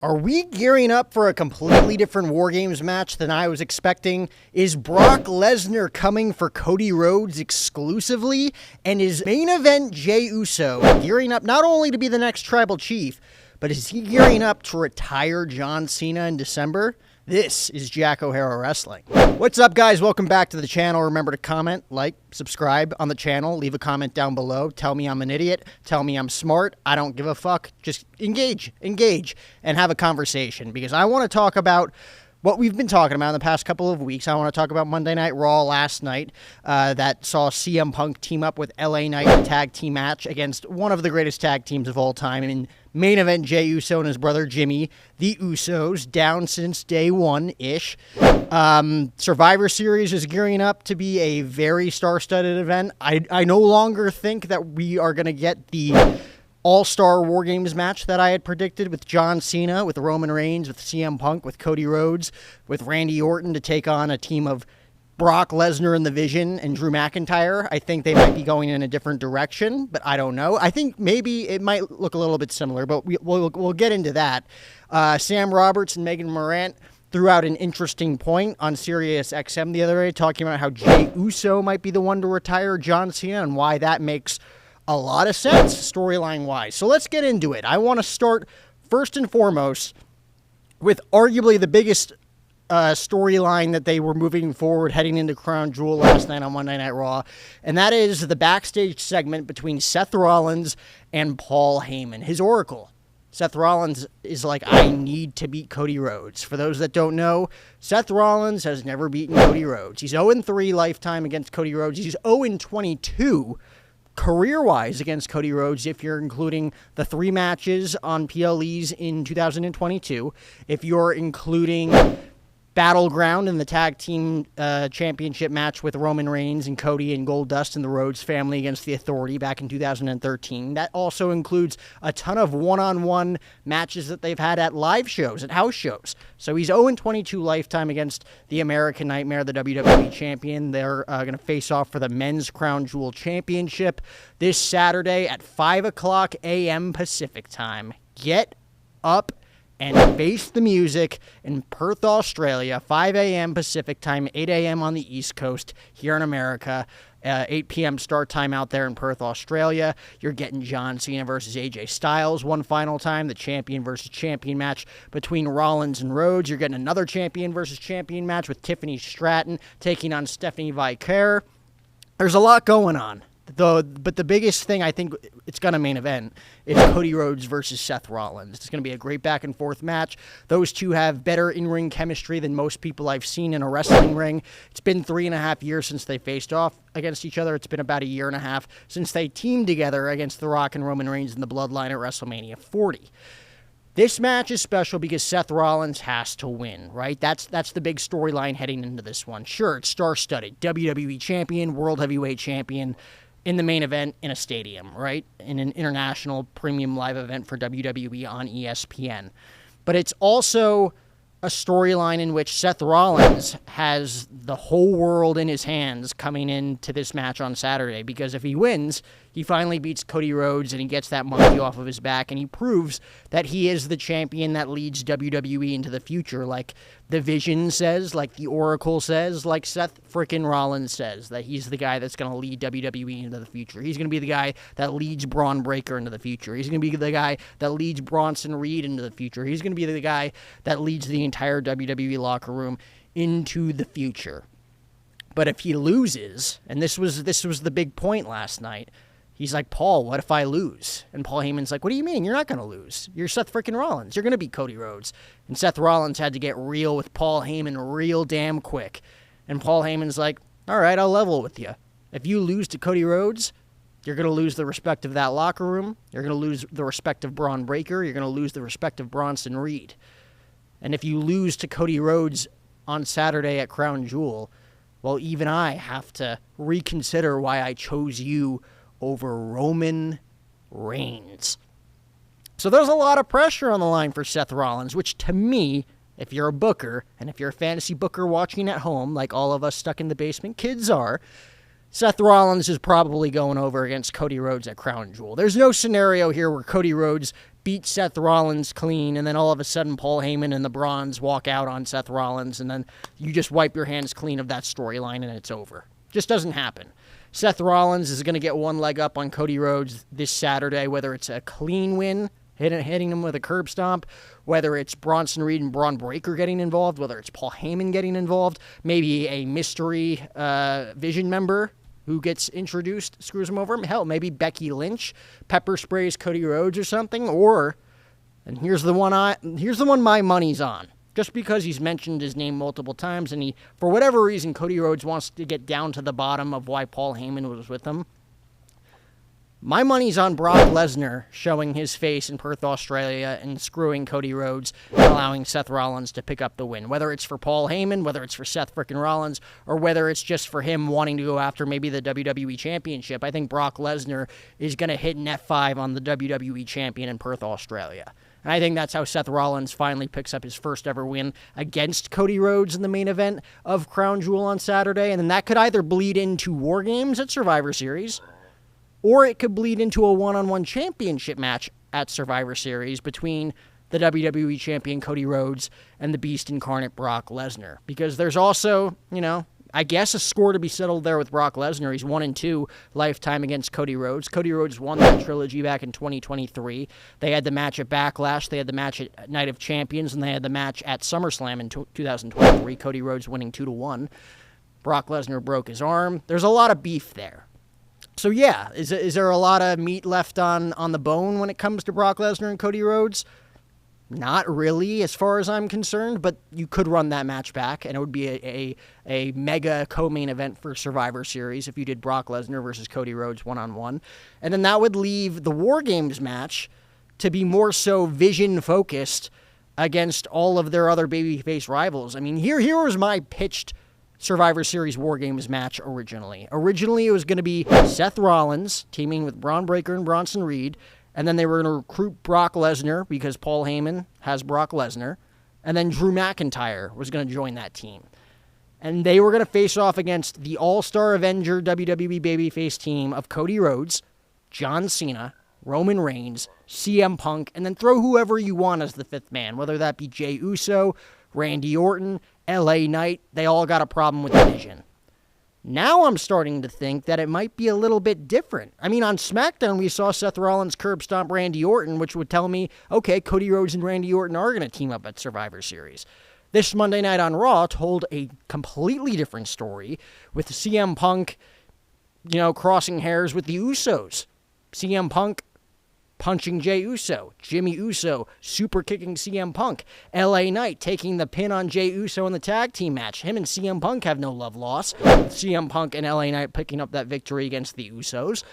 Are we gearing up for a completely different War Games match than I was expecting? Is Brock Lesnar coming for Cody Rhodes exclusively? And is main event Jey Uso gearing up not only to be the next tribal chief, but is he gearing up to retire John Cena in December? This is Jack O'Hara Wrestling. What's up, guys? Welcome back to the channel. Remember to comment, like, subscribe on the channel. Leave a comment down below. Tell me I'm an idiot. Tell me I'm smart. I don't give a fuck. Just engage, and have a conversation, because I want to talk about what we've been talking about in the past couple of weeks. I want to talk about Monday Night Raw last night that saw CM Punk team up with LA Knight in a tag team match against one of the greatest tag teams of all time. In main event, Jey Uso and his brother Jimmy, the Usos, down since day one-ish. Survivor Series is gearing up to be a very star-studded event. I no longer think that we are going to get the All-Star War Games match that I had predicted with John Cena, with Roman Reigns, with CM Punk, with Cody Rhodes, with Randy Orton to take on a team of Brock Lesnar and The Vision and Drew McIntyre. I think they might be going in a different direction, but I don't know. I think maybe it might look a little bit similar, but we'll get into that. Sam Roberts and Megan Morant threw out an interesting point on Sirius XM the other day, talking about how Jey Uso might be the one to retire John Cena and why that makes a lot of sense storyline-wise. So let's get into it. I want to start first and foremost with arguably the biggest storyline that they were moving forward heading into Crown Jewel last night on Monday Night Raw, and that is the backstage segment between Seth Rollins and Paul Heyman, his Oracle. Seth Rollins is like, I need to beat Cody Rhodes. For those that don't know, Seth Rollins has never beaten Cody Rhodes. He's 0-3 lifetime against Cody Rhodes. He's 0-22 career-wise against Cody Rhodes, if you're including the 3 matches on PLEs in 2022, if you're including Battleground in the tag team championship match with Roman Reigns and Cody and Goldust and the Rhodes family against the Authority back in 2013. That also includes a ton of one-on-one matches that they've had at live shows, at house shows. So he's 0-22 lifetime against the American Nightmare, the WWE champion. They're going to face off for the Men's Crown Jewel Championship this Saturday at 5 o'clock a.m. Pacific time. Get up and face the music in Perth, Australia, 5 a.m. Pacific time, 8 a.m. on the East Coast here in America, 8 p.m. start time out there in Perth, Australia. You're getting John Cena versus AJ Styles one final time, the champion versus champion match between Rollins and Rhodes. You're getting another champion versus champion match with Tiffany Stratton taking on Stephanie Vicaire. There's a lot going on. But the biggest thing, I think it's going to main event, is Cody Rhodes versus Seth Rollins. It's going to be a great back-and-forth match. Those two have better in-ring chemistry than most people I've seen in a wrestling ring. It's been 3.5 years since they faced off against each other. It's been about 1.5 years since they teamed together against The Rock and Roman Reigns in the Bloodline at WrestleMania 40. This match is special because Seth Rollins has to win, right? That's the big storyline heading into this one. Sure, it's star-studded. WWE champion, World Heavyweight champion, in the main event in a stadium, right? In an international premium live event for WWE on ESPN. But it's also a storyline in which Seth Rollins has the whole world in his hands coming into this match on Saturday, because if he wins, he finally beats Cody Rhodes and he gets that monkey off of his back, and he proves that he is the champion that leads WWE into the future, like The Vision says, like the Oracle says, like Seth frickin' Rollins says, that he's the guy that's going to lead WWE into the future. He's going to be the guy that leads Braun Breaker into the future. He's going to be the guy that leads Bronson Reed into the future. He's going to be the guy that leads the entire WWE locker room into the future. But if he loses, and this was the big point last night, he's like, Paul, what if I lose? And Paul Heyman's like, what do you mean? You're not going to lose. You're Seth freaking Rollins. You're going to beat Cody Rhodes. And Seth Rollins had to get real with Paul Heyman real damn quick. And Paul Heyman's like, all right, I'll level with you. If you lose to Cody Rhodes, you're going to lose the respect of that locker room. You're going to lose the respect of Braun Breaker. You're going to lose the respect of Bronson Reed. And if you lose to Cody Rhodes on Saturday at Crown Jewel, well, even I have to reconsider why I chose you over Roman Reigns. So there's a lot of pressure on the line for Seth Rollins, which to me, if you're a booker, and if you're a fantasy booker watching at home, like all of us stuck in the basement kids are, Seth Rollins is probably going over against Cody Rhodes at Crown Jewel. There's no scenario here where Cody Rhodes beat Seth Rollins clean, and then all of a sudden Paul Heyman and the Brawns walk out on Seth Rollins, and then you just wipe your hands clean of that storyline and it's over. Just doesn't happen. Seth Rollins is going to get one leg up on Cody Rhodes this Saturday, whether it's a clean win, hitting him with a curb stomp, whether it's Bronson Reed and Braun Breaker getting involved, whether it's Paul Heyman getting involved, maybe a mystery Vision member who gets introduced screws him over. Hell, maybe Becky Lynch pepper sprays Cody Rhodes or something. Or, and here's the one my money's on. Just because he's mentioned his name multiple times, and for whatever reason, Cody Rhodes wants to get down to the bottom of why Paul Heyman was with him. My money's on Brock Lesnar showing his face in Perth, Australia, and screwing Cody Rhodes and allowing Seth Rollins to pick up the win. Whether it's for Paul Heyman, whether it's for Seth frickin' Rollins, or whether it's just for him wanting to go after maybe the WWE Championship, I think Brock Lesnar is going to hit an F5 on the WWE Champion in Perth, Australia. And I think that's how Seth Rollins finally picks up his first ever win against Cody Rhodes in the main event of Crown Jewel on Saturday. And then that could either bleed into War Games at Survivor Series, or it could bleed into a one-on-one championship match at Survivor Series between the WWE Champion Cody Rhodes and the Beast Incarnate Brock Lesnar. Because there's also, I guess a score to be settled there with Brock Lesnar. He's 1-2 lifetime against Cody Rhodes. Cody Rhodes won that trilogy back in 2023. They had the match at Backlash, they had the match at Night of Champions, and they had the match at SummerSlam in 2023. Cody Rhodes winning 2-1. Brock Lesnar broke his arm. There's a lot of beef there. So yeah, is there a lot of meat left on the bone when it comes to Brock Lesnar and Cody Rhodes? Not really, as far as I'm concerned, but you could run that match back, and it would be a mega co-main event for Survivor Series if you did Brock Lesnar versus Cody Rhodes one-on-one. And then that would leave the War Games match to be more so Vision-focused against all of their other babyface rivals. I mean, here was my pitched Survivor Series War Games match originally. Originally, it was going to be Seth Rollins teaming with Braun Breaker and Bronson Reed, and then they were going to recruit Brock Lesnar because Paul Heyman has Brock Lesnar, and then Drew McIntyre was going to join that team. And they were going to face off against the All-Star Avenger WWE babyface team of Cody Rhodes, John Cena, Roman Reigns, CM Punk, and then throw whoever you want as the fifth man, whether that be Jey Uso, Randy Orton, LA Knight. They all got a problem with the Vision. Now I'm starting to think that it might be a little bit different. I mean, on SmackDown, we saw Seth Rollins curb stomp Randy Orton, which would tell me, okay, Cody Rhodes and Randy Orton are going to team up at Survivor Series. This Monday Night on Raw told a completely different story with CM Punk, crossing hairs with the Usos. CM Punk punching Jey Uso, Jimmy Uso super kicking CM Punk, LA Knight taking the pin on Jey Uso in the tag team match. Him and CM Punk have no love lost. CM Punk and LA Knight picking up that victory against the Usos.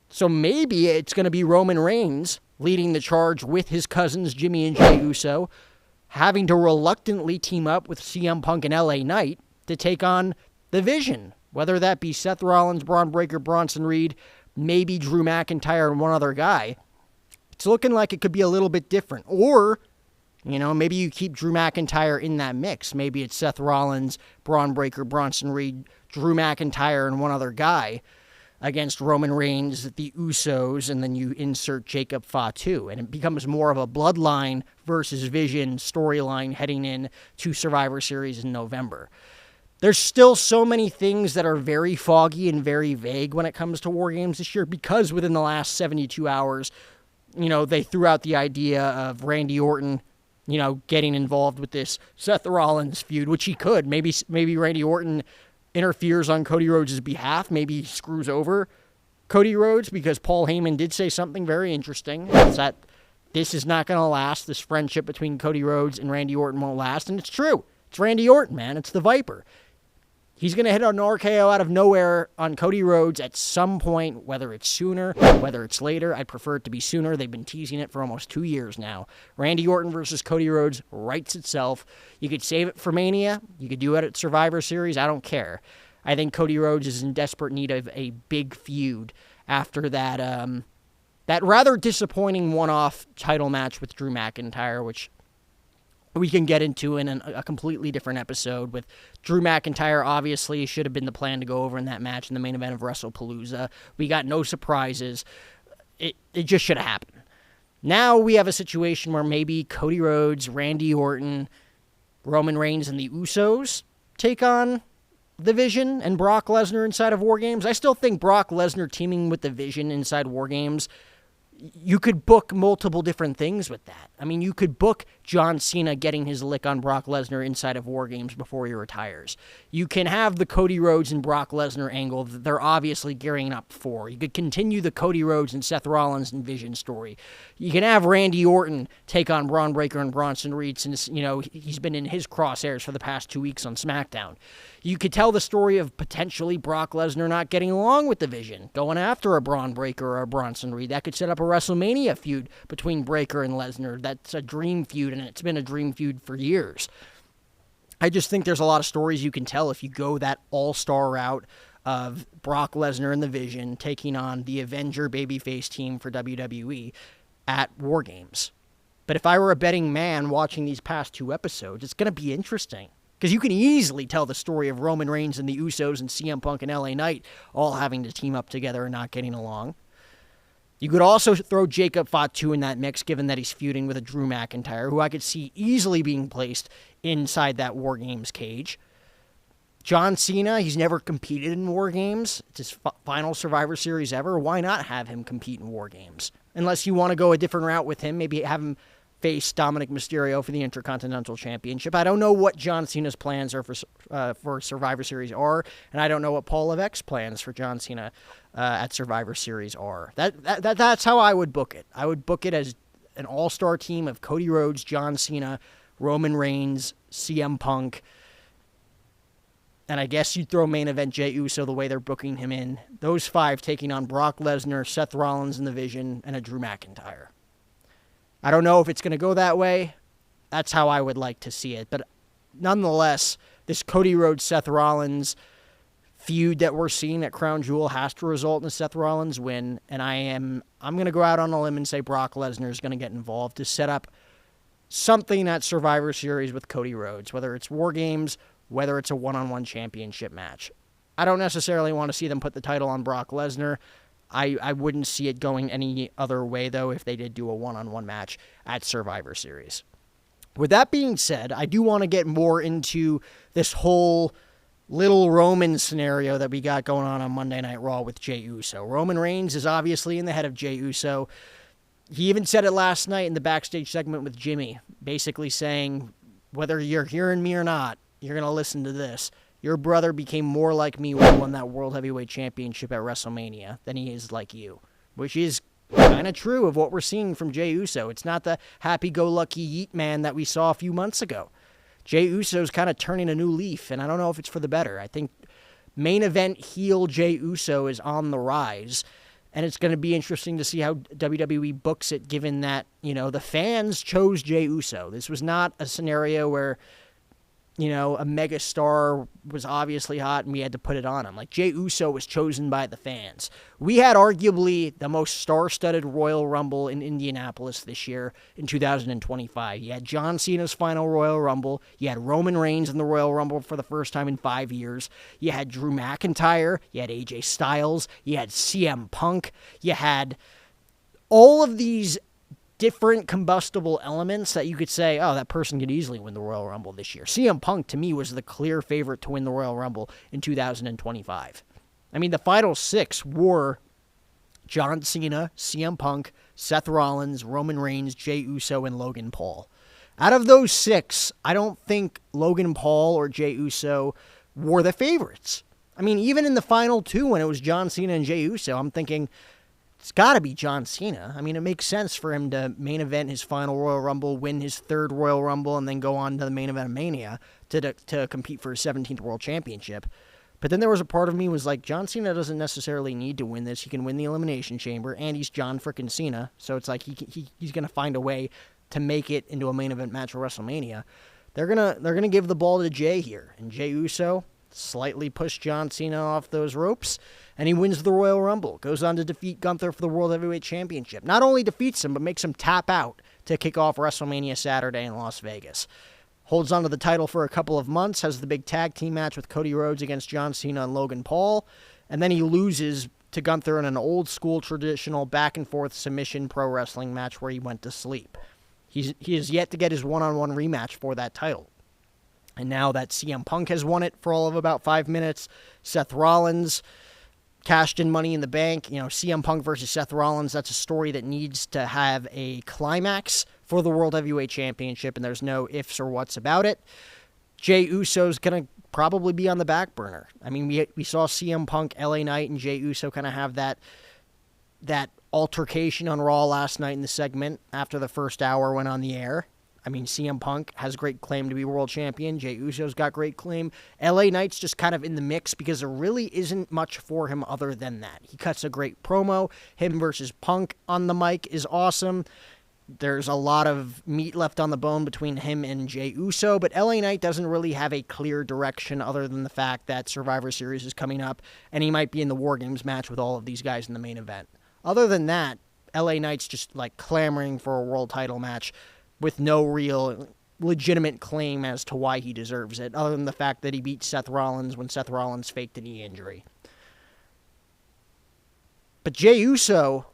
So maybe it's going to be Roman Reigns leading the charge with his cousins Jimmy and Jey Uso, having to reluctantly team up with CM Punk and LA Knight to take on the Vision, whether that be Seth Rollins, Braun Breaker, Bronson Reed, maybe Drew McIntyre and one other guy. It's looking like it could be a little bit different. Or, maybe you keep Drew McIntyre in that mix. Maybe it's Seth Rollins, Braun Breaker, Bronson Reed, Drew McIntyre, and one other guy against Roman Reigns, the Usos, and then you insert Jacob Fatu. And it becomes more of a Bloodline versus Vision storyline heading in to Survivor Series in November. There's still so many things that are very foggy and very vague when it comes to War Games this year, because within the last 72 hours, they threw out the idea of Randy Orton, getting involved with this Seth Rollins feud, which he could. Maybe Randy Orton interferes on Cody Rhodes' behalf. Maybe he screws over Cody Rhodes, because Paul Heyman did say something very interesting. It's that this is not going to last. This friendship between Cody Rhodes and Randy Orton won't last. And it's true. It's Randy Orton, man. It's the Viper. He's going to hit an RKO out of nowhere on Cody Rhodes at some point, whether it's sooner, whether it's later. I'd prefer it to be sooner. They've been teasing it for almost 2 years now. Randy Orton versus Cody Rhodes writes itself. You could save it for Mania. You could do it at Survivor Series. I don't care. I think Cody Rhodes is in desperate need of a big feud after that rather disappointing one-off title match with Drew McIntyre, which we can get into in a completely different episode. With Drew McIntyre, obviously, should have been the plan to go over in that match in the main event of WrestlePalooza. We got no surprises. It just should have happened. Now we have a situation where maybe Cody Rhodes, Randy Orton, Roman Reigns, and the Usos take on the Vision and Brock Lesnar inside of War Games. I still think Brock Lesnar teaming with the Vision inside War Games, you could book multiple different things with that. I mean, you could book John Cena getting his lick on Brock Lesnar inside of War Games before he retires. You can have the Cody Rhodes and Brock Lesnar angle that they're obviously gearing up for. You could continue the Cody Rhodes and Seth Rollins and Vision story. You can have Randy Orton take on Braun Breaker and Bronson Reed since, he's been in his crosshairs for the past 2 weeks on SmackDown. You could tell the story of potentially Brock Lesnar not getting along with the Vision, going after a Braun Breaker or a Bronson Reed. That could set up a WrestleMania feud between Breaker and Lesnar. That's a dream feud, and it's been a dream feud for years. I just think there's a lot of stories you can tell if you go that all-star route of Brock Lesnar and the Vision taking on the Avenger babyface team for WWE at War Games. But if I were a betting man watching these past 2 episodes, it's going to be interesting. Because you can easily tell the story of Roman Reigns and the Usos and CM Punk and LA Knight all having to team up together and not getting along. You could also throw Jacob Fatu in that mix, given that he's feuding with a Drew McIntyre, who I could see easily being placed inside that War Games cage. John Cena, he's never competed in War Games. It's his final Survivor Series ever. Why not have him compete in War Games? Unless you want to go a different route with him, maybe have him face Dominic Mysterio for the Intercontinental Championship. I don't know what John Cena's plans are for Survivor Series are, and I don't know what Paul Levesque's plans for John Cena at Survivor Series are. That's how I would book it. I would book it as an all-star team of Cody Rhodes, John Cena, Roman Reigns, CM Punk, and I guess you'd throw main event Jey Uso the way they're booking him in. Those 5 taking on Brock Lesnar, Seth Rollins in the Vision, and a Drew McIntyre. I don't know if it's going to go that way. That's how I would like to see it. But nonetheless, this Cody Rhodes, Seth Rollins feud that we're seeing at Crown Jewel has to result in a Seth Rollins win. And I'm going to go out on a limb and say Brock Lesnar is going to get involved to set up something at Survivor Series with Cody Rhodes, whether it's War Games, whether it's a one-on-one championship match. I don't necessarily want to see them put the title on Brock Lesnar. I wouldn't see it going any other way, though, if they did do a one-on-one match at Survivor Series. With that being said, I do want to get more into this whole little Roman scenario that we got going on Monday Night Raw with Jey Uso. Roman Reigns is obviously in the head of Jey Uso. He even said it last night in the backstage segment with Jimmy, basically saying, whether you're hearing me or not, you're going to listen to this. Your brother became more like me when he won that World Heavyweight Championship at WrestleMania than he is like you, which is kind of true of what we're seeing from Jey Uso. It's not the happy-go-lucky yeet man that we saw a few months ago. Jey Uso's kind of turning a new leaf, and I don't know if it's for the better. I think main event heel Jey Uso is on the rise, and it's going to be interesting to see how WWE books it, given that, the fans chose Jey Uso. This was not a scenario where a megastar was obviously hot and we had to put it on him. Like, Jey Uso was chosen by the fans. We had arguably the most star-studded Royal Rumble in Indianapolis this year in 2025. You had John Cena's final Royal Rumble. You had Roman Reigns in the Royal Rumble for the first time in 5 years. You had Drew McIntyre. You had AJ Styles. You had CM Punk. You had all of these different combustible elements that you could say, oh, that person could easily win the Royal Rumble this year. CM Punk, to me, was the clear favorite to win the Royal Rumble in 2025. I mean, the final 6 were John Cena, CM Punk, Seth Rollins, Roman Reigns, Jey Uso, and Logan Paul. Out of those 6, I don't think Logan Paul or Jey Uso were the favorites. I mean, even in the final 2, when it was John Cena and Jey Uso, I'm thinking, it's got to be John Cena. I mean, it makes sense for him to main event his final Royal Rumble, win his 3rd Royal Rumble, and then go on to the main event of Mania to compete for his 17th World Championship. But then there was a part of me was like, John Cena doesn't necessarily need to win this. He can win the Elimination Chamber, and he's John frickin' Cena. So it's like he's going to find a way to make it into a main event match for WrestleMania. They're gonna give the ball to Jey here, and Jey Uso slightly pushed John Cena off those ropes, and he wins the Royal Rumble. Goes on to defeat Gunther for the World Heavyweight Championship. Not only defeats him, but makes him tap out to kick off WrestleMania Saturday in Las Vegas. Holds on to the title for a couple of months, has the big tag team match with Cody Rhodes against John Cena and Logan Paul, and then he loses to Gunther in an old-school, traditional, back-and-forth submission pro wrestling match where he went to sleep. He has yet to get his one-on-one rematch for that title. And now that CM Punk has won it for all of about 5 minutes, Seth Rollins cashed in Money in the Bank. You know, CM Punk versus Seth Rollins, that's a story that needs to have a climax for the World Heavyweight Championship, and there's no ifs or whats about it. Jey Uso's going to probably be on the back burner. I mean, we saw CM Punk, LA Knight, and Jey Uso kind of have that altercation on Raw last night in the segment after the first hour went on the air. I mean, CM Punk has great claim to be world champion. Jey Uso's got great claim. LA Knight's just kind of in the mix because there really isn't much for him other than that. He cuts a great promo. Him versus Punk on the mic is awesome. There's a lot of meat left on the bone between him and Jey Uso, but LA Knight doesn't really have a clear direction other than the fact that Survivor Series is coming up, and he might be in the War Games match with all of these guys in the main event. Other than that, LA Knight's just like clamoring for a world title match with no real legitimate claim as to why he deserves it, other than the fact that he beat Seth Rollins when Seth Rollins faked a knee injury. But Jey Uso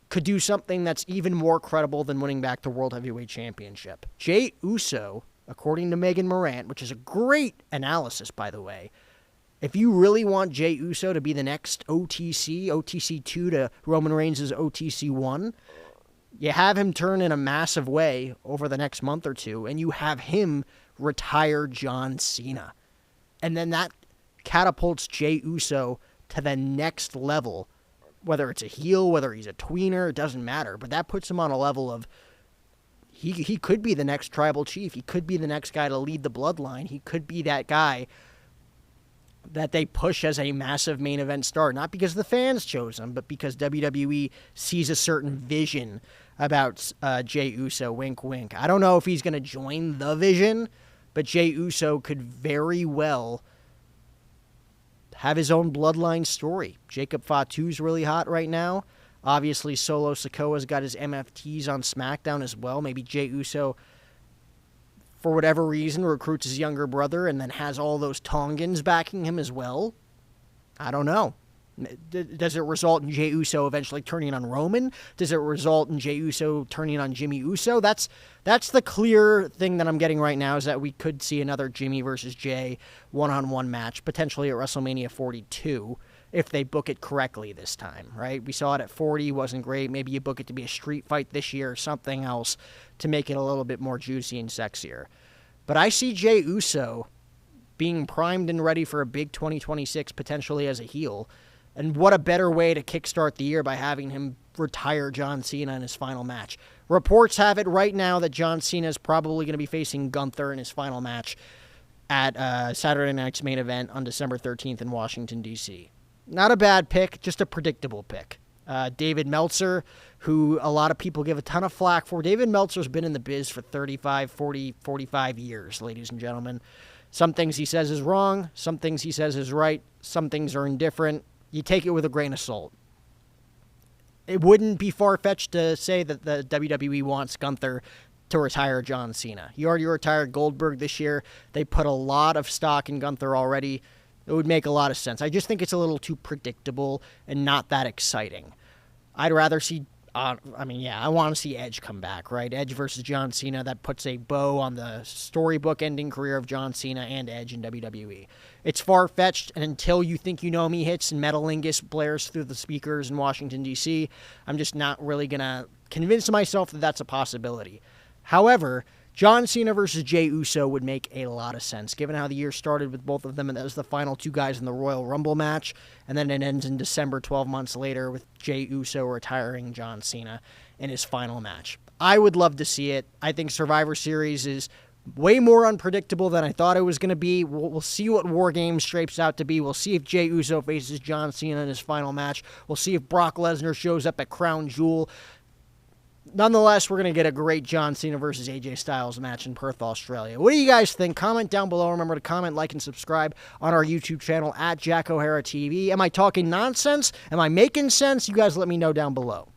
could do something that's even more credible than winning back the World Heavyweight Championship. Jey Uso, according to Megan Morant, which is a great analysis, by the way, if you really want Jey Uso to be the next OTC 2 to Roman Reigns' OTC 1, you have him turn in a massive way over the next month or two, and you have him retire John Cena. And then that catapults Jey Uso to the next level, whether it's a heel, whether he's a tweener, it doesn't matter. But that puts him on a level of he could be the next tribal chief. He could be the next guy to lead the bloodline. He could be that guy that they push as a massive main event star, not because the fans chose him, but because WWE sees a certain vision about Jey Uso, wink, wink. I don't know if he's going to join the vision, but Jey Uso could very well have his own bloodline story. Jacob Fatu's really hot right now. Obviously, Solo Sikoa's got his MFTs on SmackDown as well. Maybe Jey Uso, for whatever reason, recruits his younger brother and then has all those Tongans backing him as well. I don't know. Does it result in Jey Uso eventually turning on Roman? Does it result in Jey Uso turning on Jimmy Uso? That's the clear thing that I'm getting right now, is that we could see another Jimmy versus Jey one-on-one match, potentially at WrestleMania 42, if they book it correctly this time, right? We saw it at 40, wasn't great. Maybe you book it to be a street fight this year or something else to make it a little bit more juicy and sexier. But I see Jey Uso being primed and ready for a big 2026, potentially as a heel. And what a better way to kickstart the year by having him retire John Cena in his final match. Reports have it right now that John Cena is probably going to be facing Gunther in his final match at Saturday night's main event on December 13th in Washington, D.C. Not a bad pick, just a predictable pick. David Meltzer, who a lot of people give a ton of flack for. David Meltzer's been in the biz for 35, 40, 45 years, ladies and gentlemen. Some things he says is wrong. Some things he says is right. Some things are indifferent. You take it with a grain of salt. It wouldn't be far-fetched to say that the WWE wants Gunther to retire John Cena. He already retired Goldberg this year. They put a lot of stock in Gunther already. It would make a lot of sense. I just think it's a little too predictable and not that exciting. I'd rather see, I want to see Edge come back, right? Edge versus John Cena, that puts a bow on the storybook-ending career of John Cena and Edge in WWE. It's far-fetched, and until You Think You Know Me hits and Metalingus blares through the speakers in Washington, D.C., I'm just not really going to convince myself that that's a possibility. However, John Cena versus Jey Uso would make a lot of sense, given how the year started with both of them as the final two guys in the Royal Rumble match, and then it ends in December 12 months later with Jey Uso retiring John Cena in his final match. I would love to see it. I think Survivor Series is way more unpredictable than I thought it was going to be. We'll see what War Games shapes out to be. We'll see if Jey Uso faces John Cena in his final match. We'll see if Brock Lesnar shows up at Crown Jewel. Nonetheless, we're going to get a great John Cena versus AJ Styles match in Perth, Australia. What do you guys think? Comment down below. Remember to comment, like, and subscribe on our YouTube channel at Jack O'Hara TV. Am I talking nonsense? Am I making sense? You guys let me know down below.